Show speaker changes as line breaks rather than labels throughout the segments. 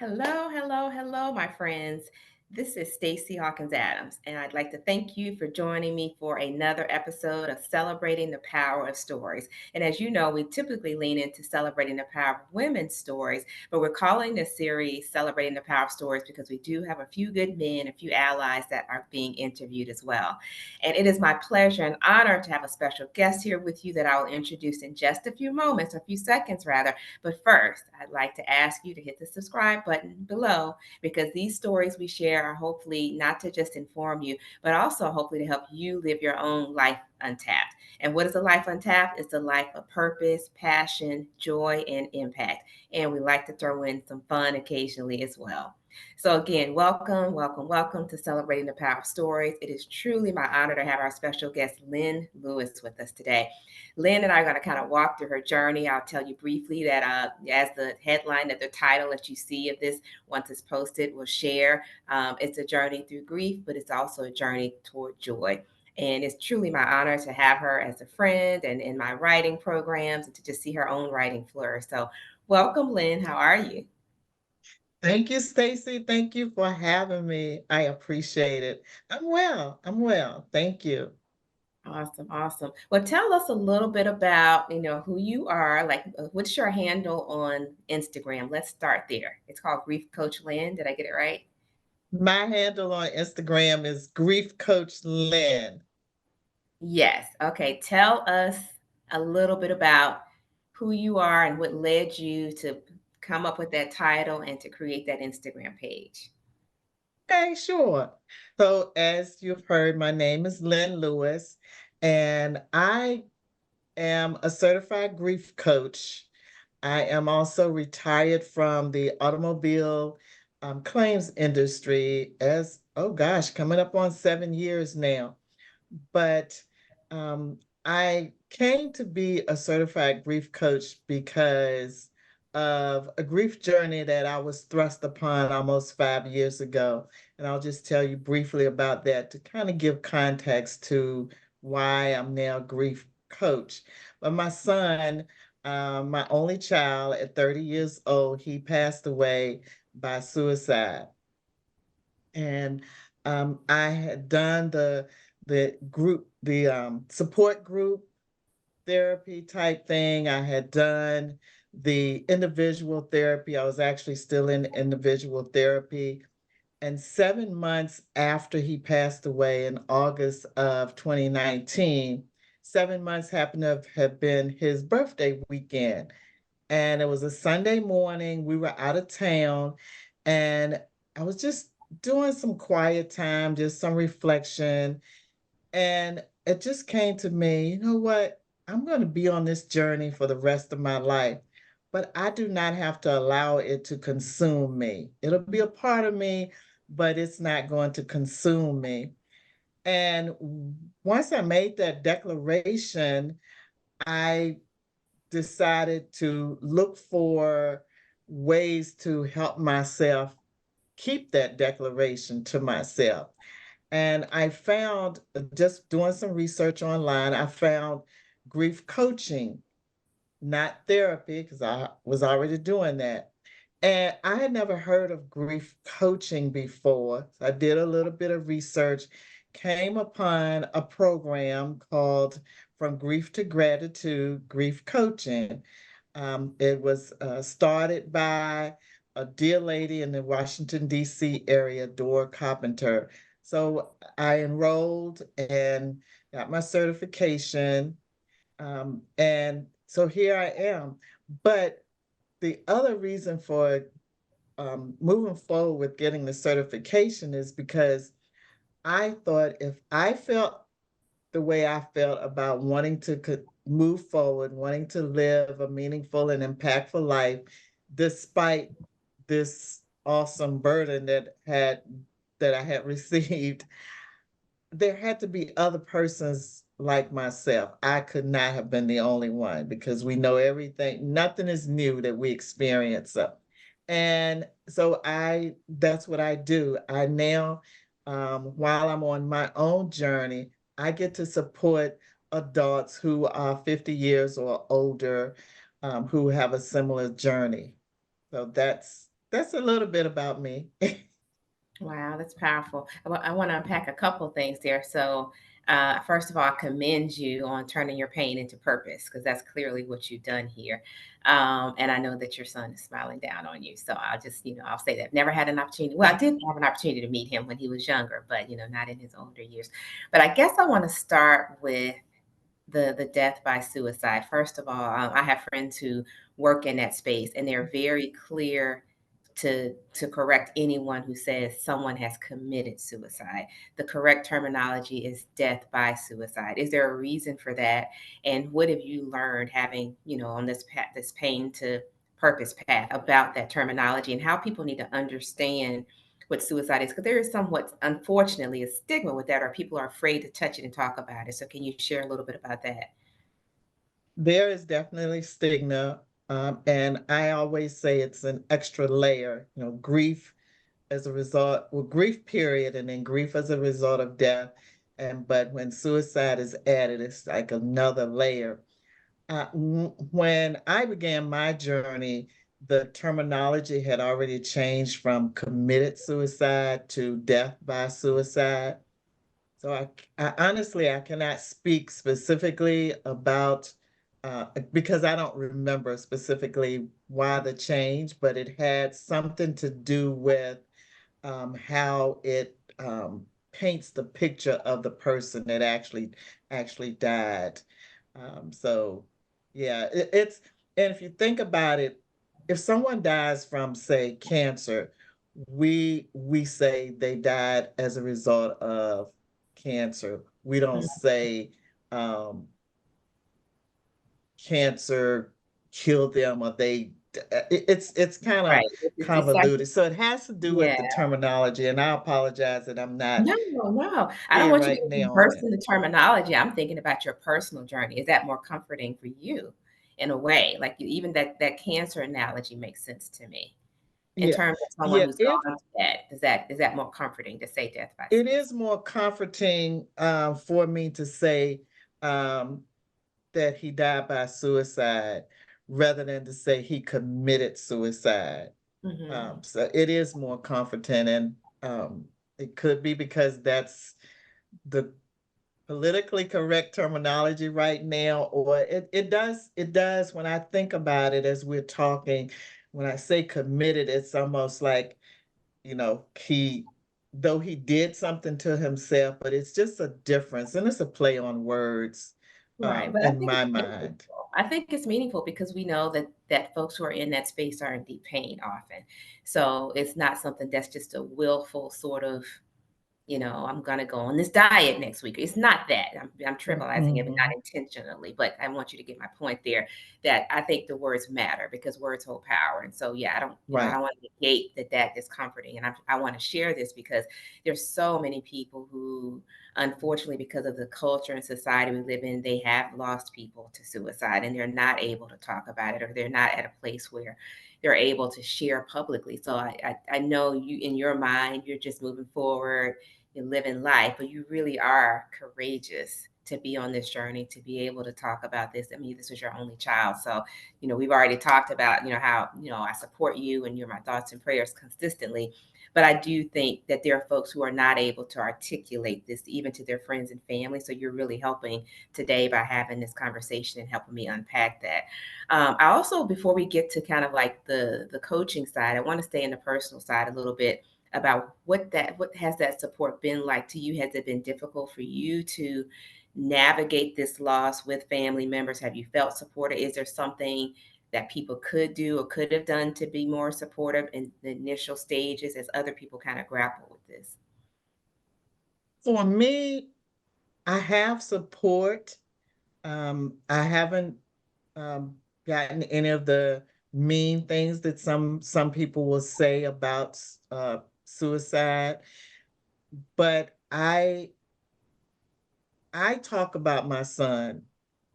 Hello, hello, hello, my friends. This is Stacy Hawkins Adams, and I'd like to thank you for joining me for another episode of Celebrating the Power of Stories. And as you know, we typically lean into celebrating the power of women's stories, but we're calling this series Celebrating the Power of Stories because we do have a few good men, a few allies that are being interviewed as well. And it is my pleasure and honor to have a special guest here with you that I will introduce in just a few moments, a few seconds rather. But first, I'd like to ask you to hit the subscribe button below because these stories we share are hopefully not to just inform you, but also hopefully to help you live your own life untapped. And what is a life untapped? It's a life of purpose, passion, joy, and impact. And we like to throw in some fun occasionally as well. So, again, welcome, welcome, welcome to Celebrating the Power of Stories. It is truly my honor to have our special guest, Lynn Lewis, with us today. Lynn and I are going to kind of walk through her journey. I'll tell you briefly that as the headline, that the title that you see of this, once it's posted, will share. It's a journey through grief, but it's also a journey toward joy. And it's truly my honor to have her as a friend and in my writing programs and to just see her own writing flourish. So, welcome, Lynn. How are you?
Thank you, Stacy. Thank you for having me. I appreciate it. I'm well. I'm well. Thank you.
Awesome, awesome. Well, tell us a little bit about, who you are. Like, what's your handle on Instagram? Let's start there. It's called Grief Coach Lynn. Did I get it right?
My handle on Instagram is Grief Coach Lynn.
Yes. Okay. Tell us a little bit about who you are and what led you to come up with that title and to create that Instagram page.
Okay, sure. So, as you've heard, my name is Lynn Lewis, and I am a certified grief coach. I am also retired from the automobile claims industry as, oh gosh, coming up on 7 years now. But I came to be a certified grief coach because of a grief journey that I was thrust upon almost 5 years ago. And I'll just tell you briefly about that to kind of give context to why I'm now a grief coach. But my son, my only child at 30 years old, he passed away by suicide. And I had done the support group therapy type thing. I had done the individual therapy. I was actually still in individual therapy. And 7 months after he passed away in August of 2019, 7 months happened to have been his birthday weekend. And it was a Sunday morning. We were out of town, and I was just doing some quiet time, just some reflection. And it just came to me, you know what? I'm going to be on this journey for the rest of my life, but I do not have to allow it to consume me. It'll be a part of me, but it's not going to consume me. And once I made that declaration, I decided to look for ways to help myself keep that declaration to myself. And I found, just doing some research online, I found grief coaching, not therapy, because I was already doing that. And I had never heard of grief coaching before. So I did a little bit of research, came upon a program called From Grief to Gratitude Grief Coaching. It was started by a dear lady in the Washington, D.C. area, Dora Carpenter. So I enrolled and got my certification. And so here I am. But the other reason for moving forward with getting the certification is because I thought if I felt the way I felt about wanting to move forward, wanting to live a meaningful and impactful life, despite this awesome burden that I had received, there had to be other persons like myself. I could not have been the only one because we know everything. Nothing is new that we experience. And so that's what I do. I now, while I'm on my own journey, I get to support adults who are 50 years or older, who have a similar journey. So that's a little bit about me.
Wow, that's powerful. I want to unpack a couple things there. So, first of all, I commend you on turning your pain into purpose because that's clearly what you've done here. And I know that your son is smiling down on you. So I'll just, I'll say that. Never had an opportunity. Well, I did have an opportunity to meet him when he was younger, but, not in his older years. But I guess I want to start with the death by suicide. First of all, I have friends who work in that space, and they're very clear to correct anyone who says someone has committed suicide. The correct terminology is death by suicide. Is there a reason for that? And what have you learned having, on this path, this pain to purpose path about that terminology and how people need to understand what suicide is? Because there is somewhat, unfortunately, a stigma with that, or people are afraid to touch it and talk about it. So, can you share a little bit about that?
There is definitely stigma, and I always say it's an extra layer, grief as a result, well, grief period, and then grief as a result of death. But when suicide is added, it's like another layer. When I began my journey, the terminology had already changed from committed suicide to death by suicide. So I honestly, I cannot speak specifically about because I don't remember specifically why the change, but it had something to do with how it paints the picture of the person that actually died. So yeah, it's and if you think about it, if someone dies from, say, cancer, we say they died as a result of cancer. We don't
Mhm.
say cancer killed them or it's kind
Right.
of
It's like,
convoluted. So it has to do with
yeah.
the terminology, and I apologize that I'm not
No, no. I don't
here
want you
right
to
now on
reverse
it.
in the terminology. I'm thinking about your personal journey. Is that more comforting for you in a way? Like even that cancer analogy makes sense to me in
Yeah.
terms of someone
Yeah,
who's gone to that. Is that more comforting to say death by
it
suicide?
is more comforting for me to say um that he died by suicide rather than to say he committed suicide.
Hmm.
So it is more comforting, and it could be because that's the politically correct terminology right now, or it does when I think about it as we're talking, when I say committed, it's almost like, he though he did something to himself, but it's just a difference, and it's a play on words
Right, but I
in
think
my
it's
mind.
meaningful. I think it's meaningful because we know that folks who are in that space are in deep pain often. So it's not something that's just a willful sort of, I'm going to go on this diet next week. It's not that. I'm trivializing it, but not
Mhm.
intentionally. But I want you to get my point there that I think the words matter because words hold power. And so, yeah, I
Right.
don't want to negate that is comforting. And I want to share this because there's so many people who, unfortunately, because of the culture and society we live in, they have lost people to suicide and they're not able to talk about it or they're not at a place where they're able to share publicly. So I know you in your mind, you're just moving forward, you're living life, but you really are courageous to be on this journey, to be able to talk about this. I mean, this was your only child. So, we've already talked about, how, I support you and you're my thoughts and prayers consistently. But I do think that there are folks who are not able to articulate this even to their friends and family. So you're really helping today by having this conversation and helping me unpack that. I also, before we get to kind of like the coaching side, I want to stay in the personal side a little bit about what has that support been like to you. Has it been difficult for you to navigate this loss with family members? Have you felt supported? Is there something that people could do or could have done to be more supportive in the initial stages as other people kind of grapple with this?
For me, I have support. I haven't gotten any of the mean things that some people will say about suicide, but I talk about my son.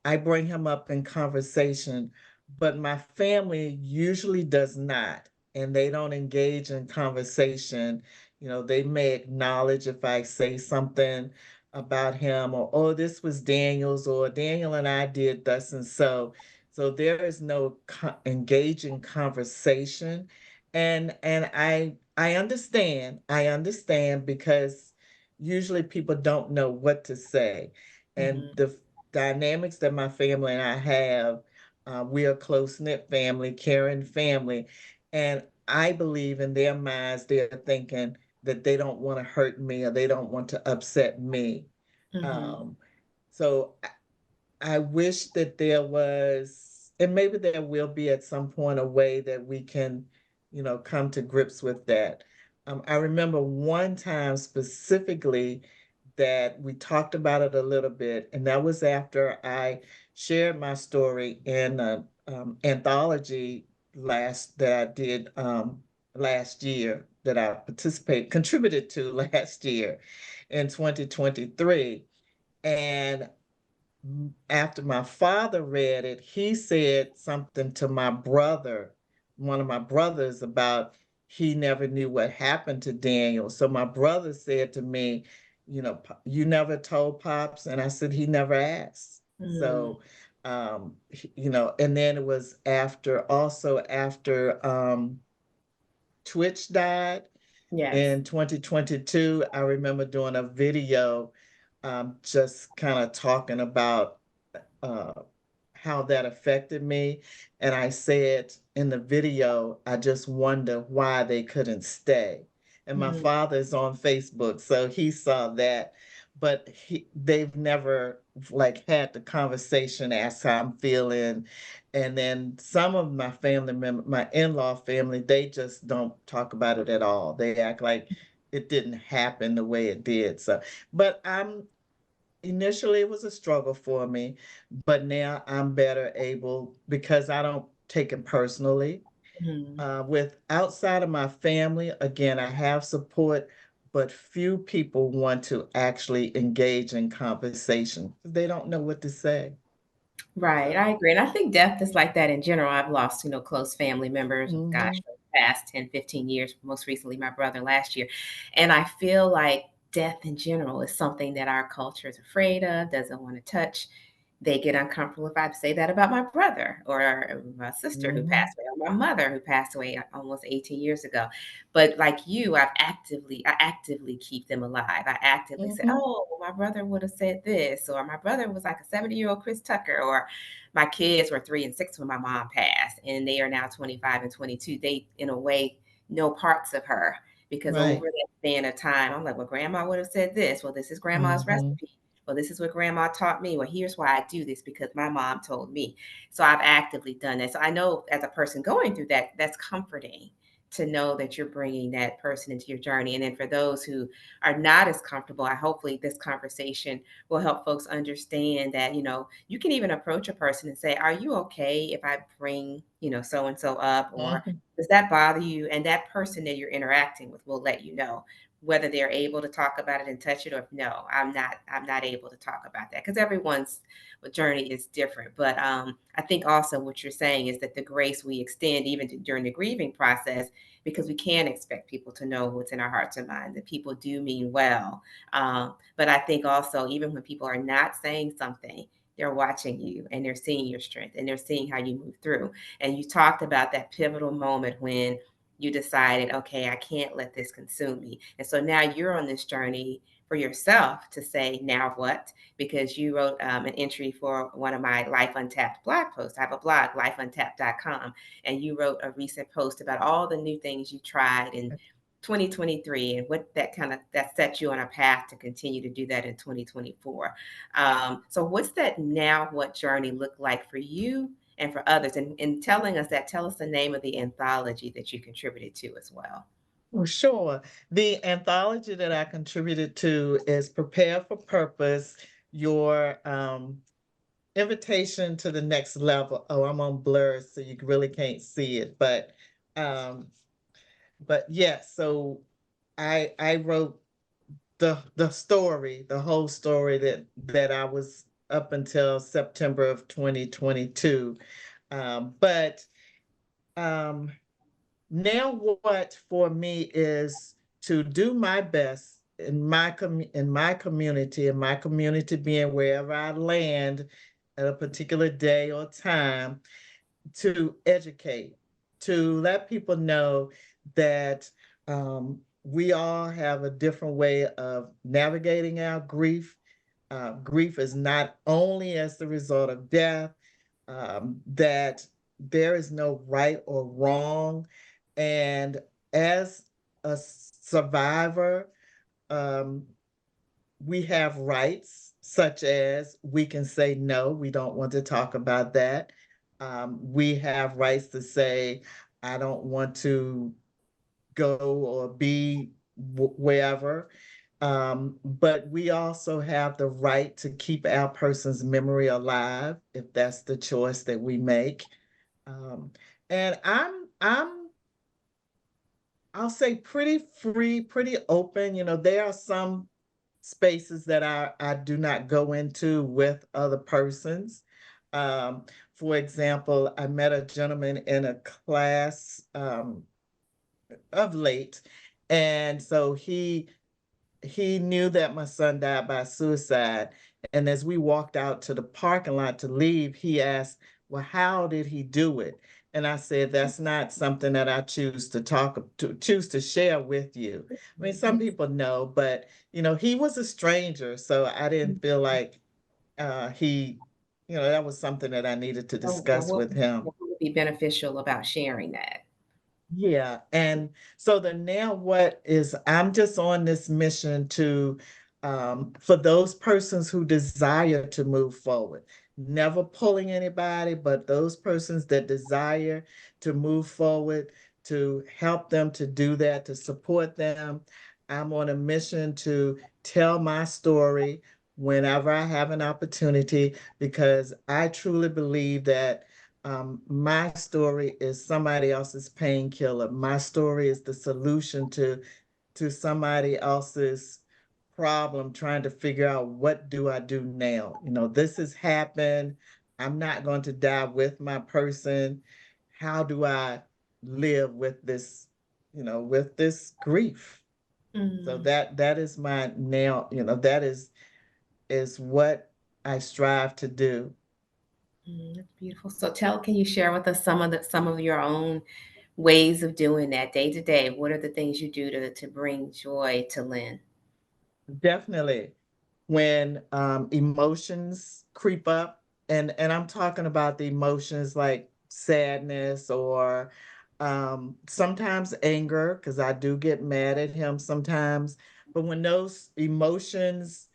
I bring him up in conversation, but my family usually does not, and they don't engage in conversation. They may acknowledge if I say something about him, or, oh, this was Daniel's, or Daniel and I did thus and so. So there is no engaging conversation. And I understand because usually people don't know what to say. And
Mhm.
the dynamics that my family and I have, we are close-knit family, caring family, and I believe in their minds, they're thinking that they don't wanna hurt me or they don't want to upset me.
Mhm.
Um, so I wish that there was, and maybe there will be at some point, a way that we can, come to grips with that. I remember one time specifically that we talked about it a little bit, and that was after I shared my story in an anthology last that I did last year, that I contributed to last year in 2023. And after my father read it, he said something to my brother, one of my brothers, about he never knew what happened to Daniel. So my brother said to me, you never told Pops? And I said, he never asked.
Mm.
So, and then it was after Twitch died
Yes.
in 2022. I remember doing a video, just kind of talking about uh, how that affected me. And I said in the video, I just wonder why they couldn't stay. And my
Mm.
father's on Facebook, so he saw that, but they've never like had the conversation, ask how I'm feeling. And then some of my family members, my in-law family, they just don't talk about it at all. They act like it didn't happen the way it did. So, but initially it was a struggle for me, but now I'm better able because I don't take it personally.
Mhm.
With outside of my family, again, I have support, but few people want to actually engage in conversation. They don't know what to say.
Right, I
So,
agree, and I think death is like that in general. I've lost, close family members, gosh,
mhm,
for the past 10, 15 years, most recently my brother last year. And I feel like death in general is something that our culture is afraid of, doesn't want to touch. They get uncomfortable if I say that about my brother or my sister who
mhm,
passed away, or my mother who passed away almost 18 years ago. But like you, I actively keep them alive. I actively say,
mhm,
"Oh, well, my brother would have said this," or "My brother was like a 70-year-old Chris Tucker," or "My kids were 3 and 6 when my mom passed, and they are now 25 and 22." They, in a way, know parts of her because over
right.
that span of time, I'm like, "Well, grandma would have said this. Well, this is grandma's
Mhm,
recipe. Well, this is what grandma taught me. Well, here's why I do this because my mom told me." So I've actively done that. So I know as a person going through that, that's comforting to know that you're bringing that person into your journey. And then for those who are not as comfortable, I hopefully this conversation will help folks understand that, you can even approach a person and say, "Are you okay if I bring, so and so up?" Or
mhm,
"Does that bother you?" And that person that you're interacting with will let you know whether they're able to talk about it and touch it, or if no, I'm not able to talk about that, because everyone's journey is different. But I think also what you're saying is that the grace we extend even during the grieving process, because we can't expect people to know what's in our hearts and minds, that people do mean well. But I think also, even when people are not saying something, they're watching you and they're seeing your strength and they're seeing how you move through. And you talked about that pivotal moment when you decided, okay, I can't let this consume me. And so now you're on this journey for yourself to say, now what? Because you wrote an entry for one of my Life Untapped blog posts. I have a blog, lifeuntapped.com, and you wrote a recent post about all the new things you tried in 2023 and what that set you on a path to continue to do that in 2024. So what's that now what journey look like for you and for others? And in telling us that, tell us the name of the anthology that you contributed to as well.
well, sure. The anthology that I contributed to is Prepare for Purpose, your invitation to the next level. Oh, I'm on blur, so you really can't see it. Um, but yeah, so I wrote the story, the whole story that I was up until September of 2022. But um Now what for me is to do my best in my community being wherever I land at a particular day or time, to educate. to let people know that we all have a different way of navigating our grief. Grief is not only as the result of death, that there is no right or wrong. And as a survivor, um, we have rights, such as we can say, no, we don't want to talk about that. We have rights to say, I don't want to go or be wherever. But we also have the right to keep our person's memory alive if that's the choice that we make. Um, and I'll say pretty free, pretty open. You know, there are some spaces that I do not go into with other persons. Um, for example, I met a gentleman in a class of late, and so he knew that my son died by suicide. And as we walked out to the parking lot to leave, he asked, well, how did he do it? And I said, that's not something that I choose to share with you. I mean, some people know, but he was a stranger, so I didn't feel like he, that was something that I needed to
So
discuss with him.
what would be beneficial about sharing that?
Yeah, and so the now what is I'm just on this mission to for those persons who desire to move forward, never pulling anybody, but those persons that desire to move forward, to help them to do that, to support them. I'm on a mission to tell my story whenever I have an opportunity, because I truly believe that my story is somebody else's painkiller. My story is the solution to somebody else's problem, trying to figure out what do I do now. This has happened. I'm not going to die with my person. How do I live with this, with this grief? So
Mm,
that is my now, that is what I strive to do.
that's beautiful. So can you share with us some of your own ways of doing that day to day? What are the things you do to bring joy to Lynn?
Definitely. When emotions creep up, and I'm talking about the emotions like sadness or sometimes anger, because I do get mad at him sometimes. But when those emotions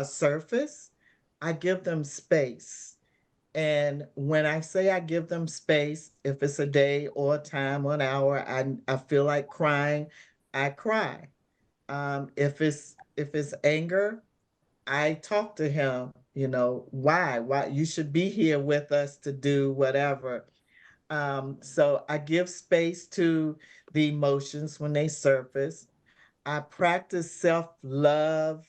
surface, I give them space. And when I say I give them space, if it's a day or a time or an hour, I feel like crying, I cry. If it's anger, I talk to him, why you should be here with us to do whatever. So I give space to the emotions when they surface. I practice self-love.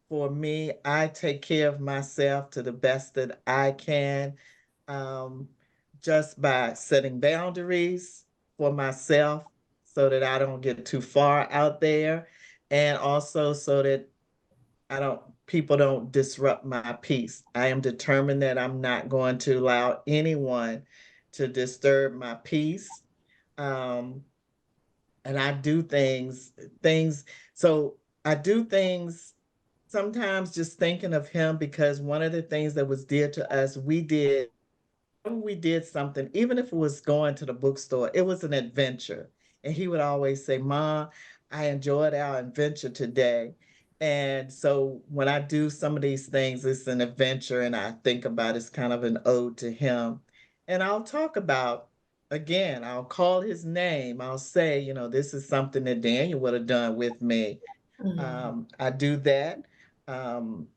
For me, I take care of myself to the best that I can, um, just by setting boundaries for myself so that I don't get too far out there, and also so that I don't people don't disrupt my peace. I am determined that I'm not going to allow anyone to disturb my peace. Um, and I do things so I do things sometimes just thinking of him, because one of the things that was dear to us, we did something, even if it was going to the bookstore, it was an adventure. And he would always say, Ma, I enjoyed our adventure today. And so when I do some of these things, it's an adventure, and I think about it's kind of an ode to him. And I'll talk about, again, I'll call his name. I'll say, this is something that Daniel would have done with me.
Mm,
I do that. Um,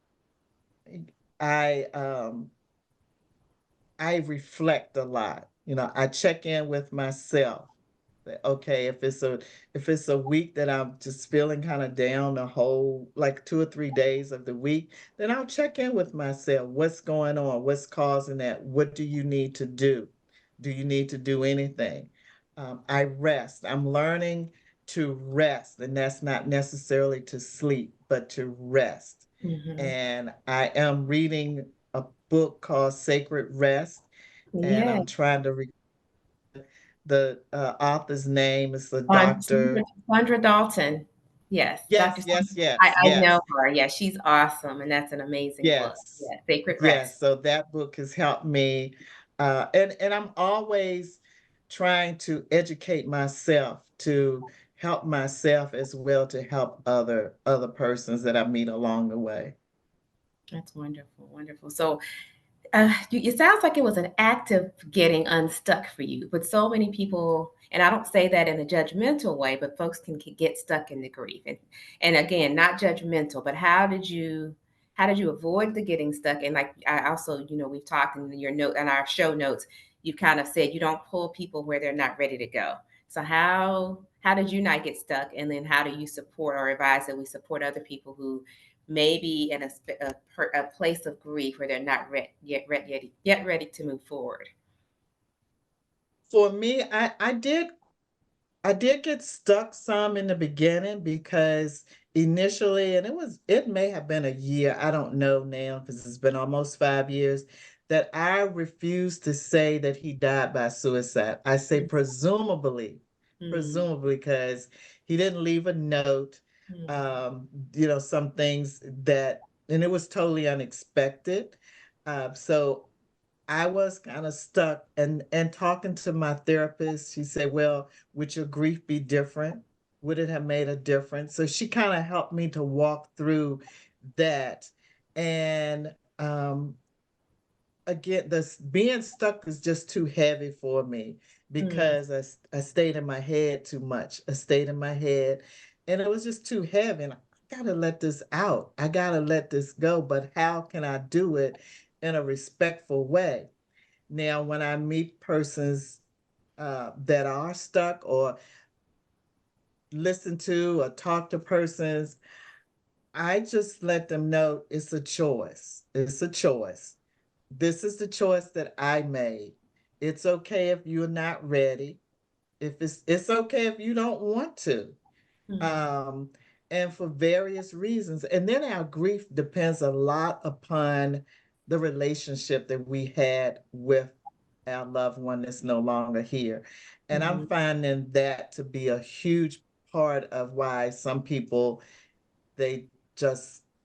I I reflect a lot. I check in with myself. Okay, if it's a week that I'm just feeling kind of down the whole like 2 or 3 days of the week, then I'll check in with myself. What's going on? What's causing that? What do you need to do? Do you need to do anything? I rest. I'm learning to rest, and that's not necessarily to sleep, but to rest.
mhm.
And I am reading a book called Sacred Rest, and
Yeah.
I'm trying to the author's name is the
Sandra,
doctor.
Sandra Dalton. Yes, Dr.
Yes, yes,
Sandra.
yes,
I know
yes,
her. Yeah, she's awesome, and that's an amazing book.
yes,
Yeah, Sacred Rest.
yes. So that book has helped me, and I'm always trying to educate myself to help myself as well to help other persons that I meet along the way.
That's wonderful, wonderful. So, it sounds like it was an active getting unstuck for you, but so many people, and I don't say that in a judgmental way, but folks can get stuck in the grief, and again, not judgmental, but how did you avoid the getting stuck? And like I also, we've talked in your note and our show notes, you kind of said you don't pull people where they're not ready to go. So how did you not get stuck, and then how do you support or advise that we support other people who maybe in a place of grief where they're not yet ready to move forward.
For me, I did get stuck some in the beginning because initially, and it may have been a year, I don't know now because it's been almost 5 years, that I refused to say that he died by suicide. I say
Mm-hmm.
presumably, because he didn't leave a note. Some things that, and it was totally unexpected. So I was kind of stuck, and talking to my therapist, she said, "Well, would your grief be different? Would it have made a difference?" So she kind of helped me to walk through that. And again, this being stuck is just too heavy for me
Mm-hmm.
because I stayed in my head too much. I stayed in my head, and it was just too heavy. And I gotta let this out. I gotta let this go. But how can I do it in a respectful way? Now, when I meet persons that are stuck, or listen to or talk to persons, I just let them know it's a choice. It's a choice. This is the choice that I made. It's okay if you're not ready. If it's okay if you don't want to.
Mm-hmm.
Um, and for various reasons. And then our grief depends a lot upon the relationship that we had with our loved one that's no longer here. And I'm
Mm-hmm.
finding that to be a huge part of why some people, they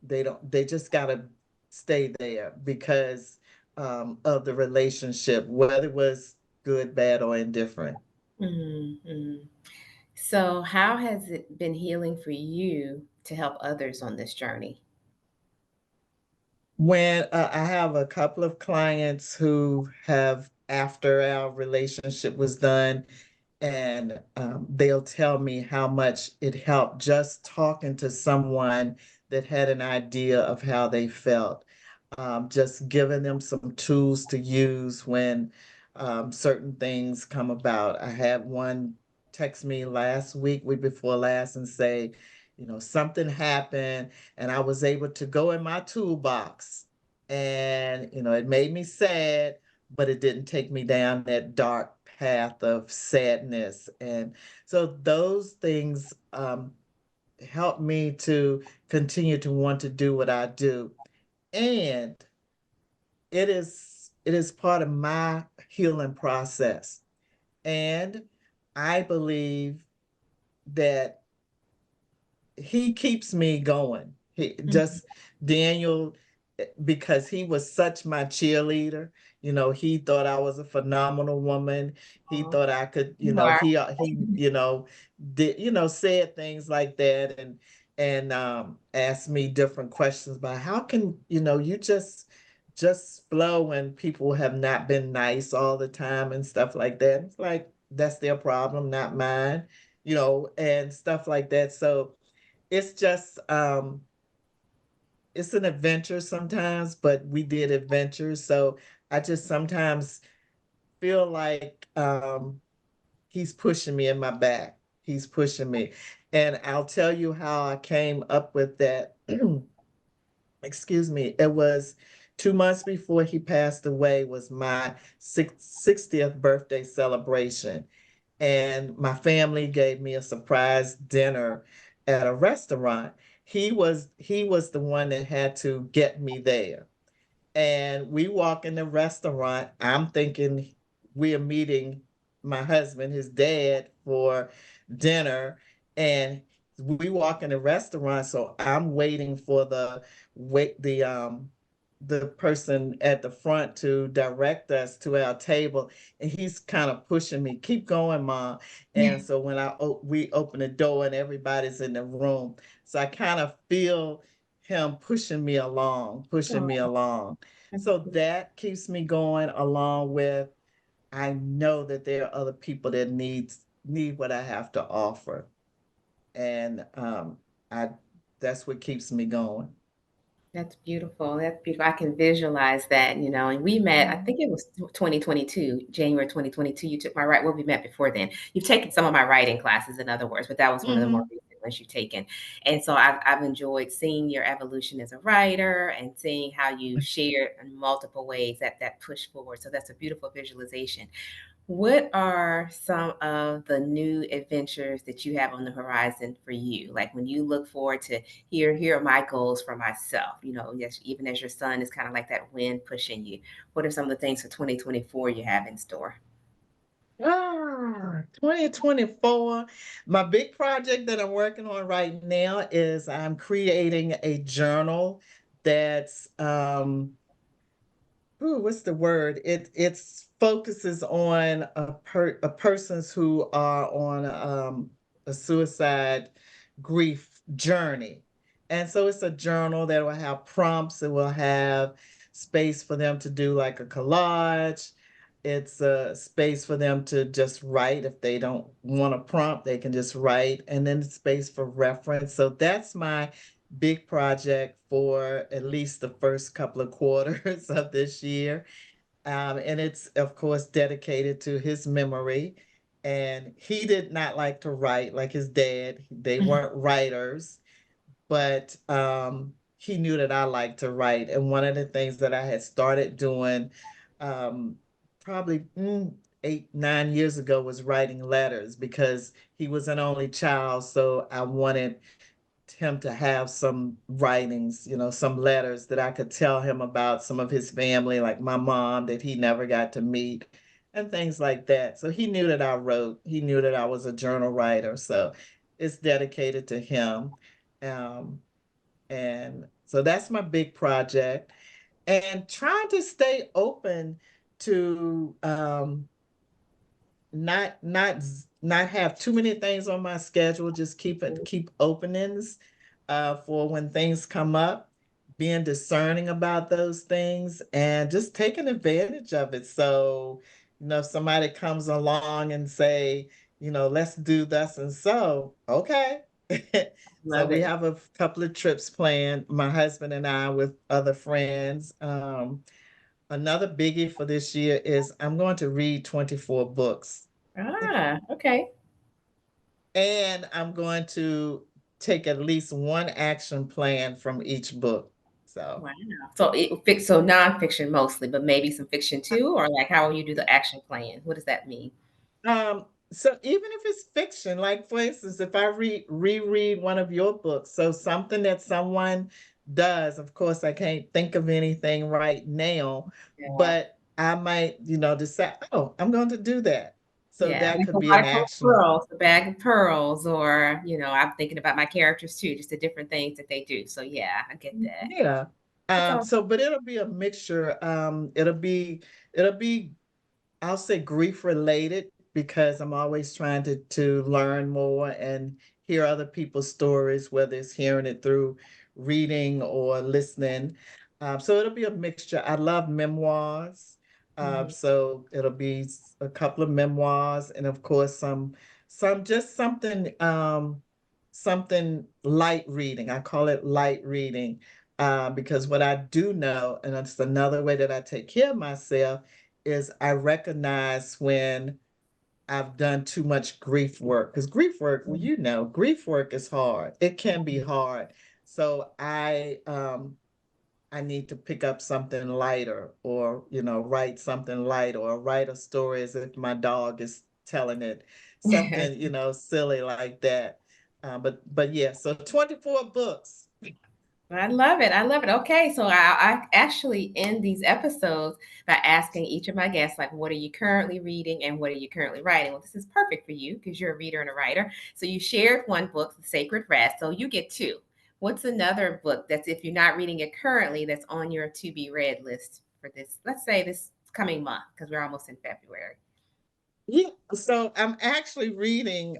they just gotta stay there because of the relationship, whether it was good, bad, or indifferent.
Mm-hmm. So, how has it been healing for you to help others on this journey?
When I have a couple of clients who have, after our relationship was done, and they'll tell me how much it helped just talking to someone that had an idea of how they felt, just giving them some tools to use when certain things come about. I had one text me last week before last, and say, something happened, and I was able to go in my toolbox, and it made me sad, but it didn't take me down that dark path of sadness. And so those things help me to continue to want to do what I do. And it is part of my healing process. And I believe that he keeps me going. He
Mm-hmm.
just Daniel, because he was such my cheerleader. He thought I was a phenomenal woman. He
Oh,
thought I could,
you are.
did, said things like that, and asked me different questions about how can, you just flow when people have not been nice all the time and stuff like that. It's like that's their problem, not mine, and stuff like that. So it's just it's an adventure sometimes, but we did adventures. So I just sometimes feel like he's pushing me in my back. He's pushing me. And I'll tell you how I came up with that. Excuse me. It was 2 months before he passed away, was my 60th birthday celebration. And my family gave me a surprise dinner at a restaurant. He was the one that had to get me there. And we walk in the restaurant. I'm thinking we are meeting my husband, his dad, for dinner, and we walk in the restaurant, so I'm waiting for the person at the front to direct us to our table, and he's kind of pushing me, keep going, mom. And so when we open the door and everybody's in the room, so I kind of feel him pushing me along, pushing me
Oh,
along.
that's
So
cute.
that keeps me going, along with, I know that there are other people that need what I have to offer. And I that's what keeps me going.
That's beautiful. That's beautiful. I can visualize that, and we met, I think
Mhm.
it was 2022, January 2022. You took my well, we met before then. You've taken some of my writing classes, in other words, but that was one of the more
Mhm.
recent ones you've taken. And so I've enjoyed seeing your evolution as a writer and seeing how you shared in multiple ways that push forward. So that's a beautiful visualization. What are some of the new adventures that you have on the horizon for you? Like when you look forward to here are my goals for myself. Yes, even as your son is kind of like that wind pushing you. What are some of the things for 2024 you have in store?
2024. My big project that I'm working on right now is I'm creating a journal that's ooh, what's the word? It's focuses on a persons who are on a suicide grief journey. And so it's a journal that will have prompts, it will have space for them to do like a collage. It's a space for them to just write. If they don't want a prompt, they can just write, and then space for reference. So that's my big project for at least the first couple of quarters of this year. And it's, of course, dedicated to his memory. And he did not like to write like his dad. They weren't writers, but he knew that I liked to write. And one of the things that I had started doing um, probably 8, 9 years ago was writing letters, because he was an only child. So I wanted him to have some writings, some letters that I could tell him about some of his family, like my mom that he never got to meet, and things like that. So he knew that I wrote, he knew that I was a journal writer. So it's dedicated to him. Um, and so that's my big project. And trying to stay open to not have too many things on my schedule, just keep openings for when things come up, being discerning about those things and just taking advantage of it. So, if somebody comes along and say, let's do this, and so, okay. So
Love
we
it.
have a couple of trips planned, my husband and I, with other friends. Another biggie for this year is I'm going to read 24 books,
Okay.
and I'm going to take at least one action plan from each book. So,
Wow. So nonfiction mostly, but maybe some fiction too, or like how will you do the action plan? What does that mean?
so even if it's fiction, like for instance, if I reread one of your books, so something that someone does, of course, I can't think of anything right now,
Yeah.
but I might, decide, oh, I'm going to do that. So
Yeah,
that
like
could
a
be an
micro
action.
pearls, a bag of pearls, or I'm thinking about my characters too, just the different things that they do. So yeah, I get that.
Yeah.
That's all.
But it'll be a mixture. It'll be I'll say grief related, because I'm always trying to learn more and hear other people's stories, whether it's hearing it through reading or listening. So it'll be a mixture. I love memoirs.
Mhm.
So it'll be a couple of memoirs, and of course some just something light reading. I call it light reading, because what I do know, and it's another way that I take care of myself, is I recognize when I've done too much grief work. Because grief work, well, grief work is hard. It can be hard. So I need to pick up something lighter, or write something light, or write a story as if my dog is telling it, something silly like that. But yeah, so 24 books.
I love it. I love it. Okay, so I actually end these episodes by asking each of my guests, like, what are you currently reading and what are you currently writing? Well, this is perfect for you because you're a reader and a writer. So you shared one book, The Sacred Rest. So you get two. What's another book that's, if you're not reading it currently, that's on your to be read list for this, let's say this coming month, because we're almost in February?
Yeah, so I'm actually reading,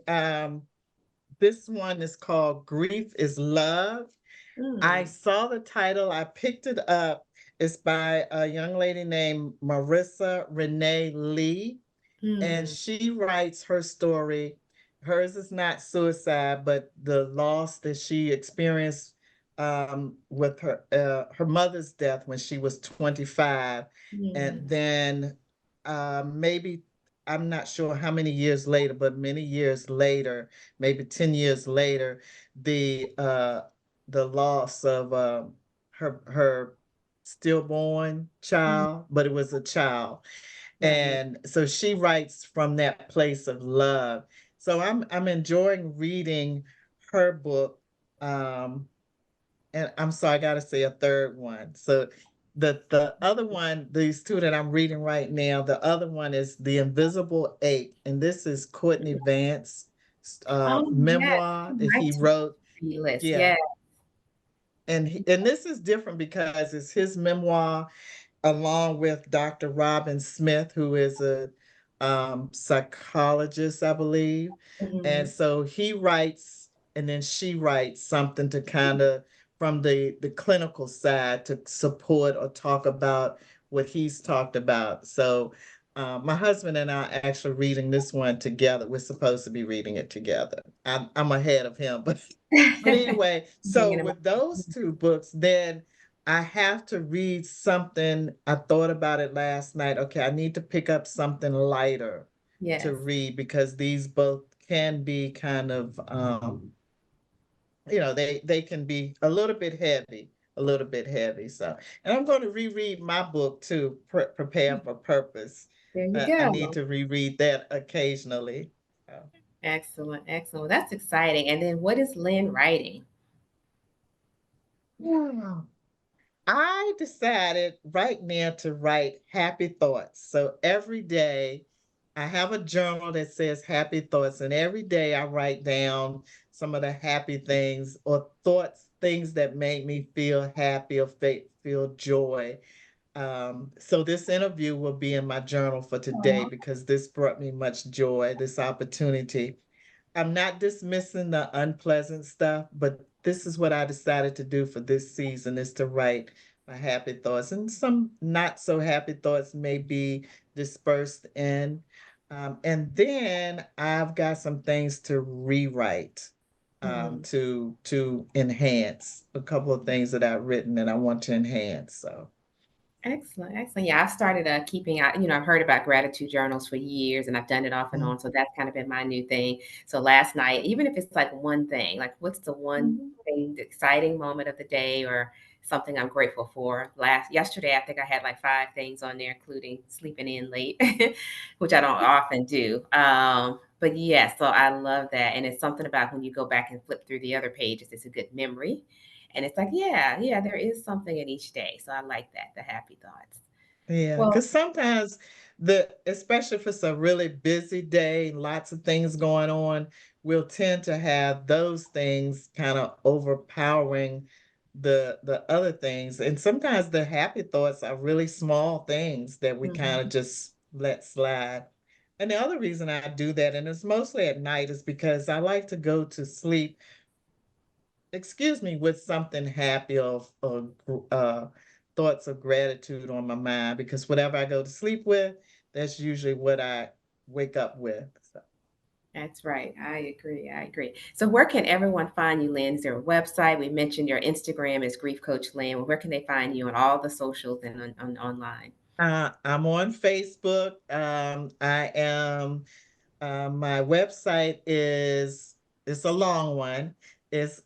this one is called Grief is Love. I
Mm,
saw the title, I picked it up. It's by a young lady named Marissa Renee Lee, and
mm,
she writes her story. Hers is not suicide, but the loss that she experienced with her mother's death when she was 25, and
mm,
then maybe I'm not sure how many years later, but many years later, maybe 10 years later, the uh, the loss of her stillborn
mm,
child, but it was a child,
right.
and so she writes from that place of love. So I'm enjoying reading her book. And I'm sorry, I gotta say a third one. So the other one, these two that I'm reading right now, the other one is The Invisible Eight, and this is Courtney Vance
Oh, yes.
memoir that
Right
he
to
wrote.
read list.
Yeah.
Yeah.
And this is different because it's his memoir along with Dr. Robin Smith, who is a psychologist, I believe. And
Mhm.
so he writes, and then she writes something to kind of from the clinical side to support or talk about what he's talked about. So my husband and I are actually reading this one together. We're supposed to be reading it together. I'm ahead of him, but anyway, so
Bringing 'em up.
with those two books, then I have to read something. I thought about it last night. Okay, I need to pick up something lighter to
Yes.
read because these both can be kind of they can be a little bit heavy, a little bit heavy. So, and I'm going to reread my book too, Prepare for Purpose.
There you
I need
go.
to reread that occasionally. So.
Excellent, excellent. Well, that's exciting. And then what is Lynn writing?
Yeah. I decided right now to write happy thoughts. So every day I have a journal that says happy thoughts, and every day I write down some of the happy things or thoughts, things that make me feel happy or feel joy. So this interview will be in my journal for today
Aw.
because this brought me much joy, this opportunity. I'm not dismissing the unpleasant stuff, but this is what I decided to do for this season is to write my happy thoughts. And some not so happy thoughts may be dispersed in. And then I've got some things to rewrite
Mhm.
to enhance a couple of things that I've written and I want to enhance. So
Excellent, excellent. Yeah, I've started keeping out, I've heard about gratitude journals for years and I've done it off and
mm,
on. So that's kind of been my new thing. So last night, even if it's like one thing, like what's the one
mhm.
thing, the exciting moment of the day or something I'm grateful for? Yesterday, I think I had like five things on there, including sleeping in late, which I don't often do. But yeah, so I love that. And it's something about when you go back and flip through the other pages, it's a good memory. And it's like, yeah, yeah, there is something in each day. So I like that, the happy thoughts.
Yeah,
Well,
because sometimes especially if it's a really busy day, lots of things going on, we'll tend to have those things kind of overpowering the other things. And sometimes the happy thoughts are really small things that we kind of
mhm,
just let slide. And the other reason I do that, and it's mostly at night, is because I like to go to sleep, excuse me, with something happy or thoughts of gratitude on my mind because whatever I go to sleep with, that's usually what I wake up with. So,
that's right. I agree. I agree. So where can everyone find you, Lynn? Is there a website? We mentioned your Instagram is Grief Coach Lynn. Where can they find you on all the socials and online?
I'm on Facebook. I am my website is it's a long one. It's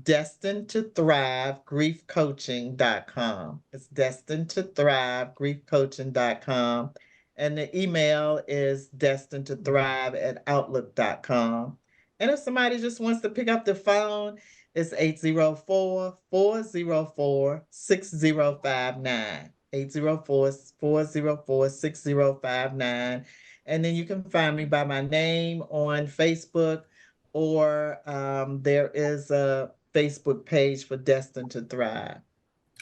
destined to thrive griefcoaching.com. It's destined to thrive griefcoaching.com. And the email is destined to thrive at outlook.com. And if somebody just wants to pick up the phone, It's 804-404-6059. 804-404-6059. And then you can find me by my name on Facebook, or there is a Facebook page for Destined to Thrive.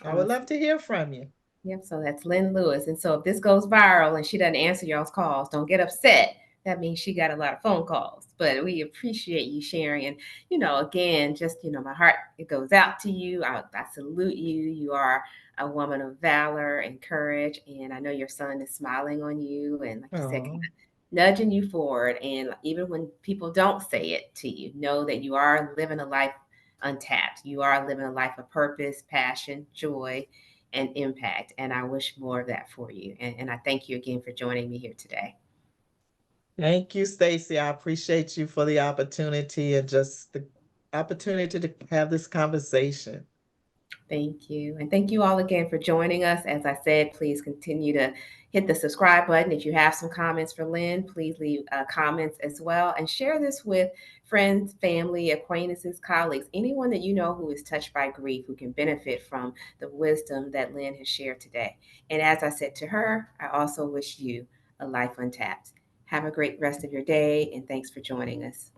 I would love
Awesome.
to hear from you.
Yep. So that's Lynn Lewis. And so if this goes viral and she doesn't answer y'all's calls, don't get upset. That means she got a lot of phone calls. But we appreciate you sharing. And, again, just, my heart, it goes out to you. I salute you. You are a woman of valor and courage. And I know your son is smiling on you. And like you said, kind
Oh,
of nudging you forward. And even when people don't say it to you, know that you are living a life untapped. You are living a life of purpose, passion, joy, and impact. And I wish more of that for you. And I thank you again for joining me here today.
thank you, Stacy. I appreciate you for the opportunity and just the opportunity to have this conversation.
Thank you. And thank you all again for joining us. As I said, please continue to hit the subscribe button. If you have some comments for Lynn, please leave comments as well. And share this with friends, family, acquaintances, colleagues, anyone that you know who is touched by grief, who can benefit from the wisdom that Lynn has shared today. And as I said to her, I also wish you a life untapped. Have a great rest of your day, and thanks for joining us.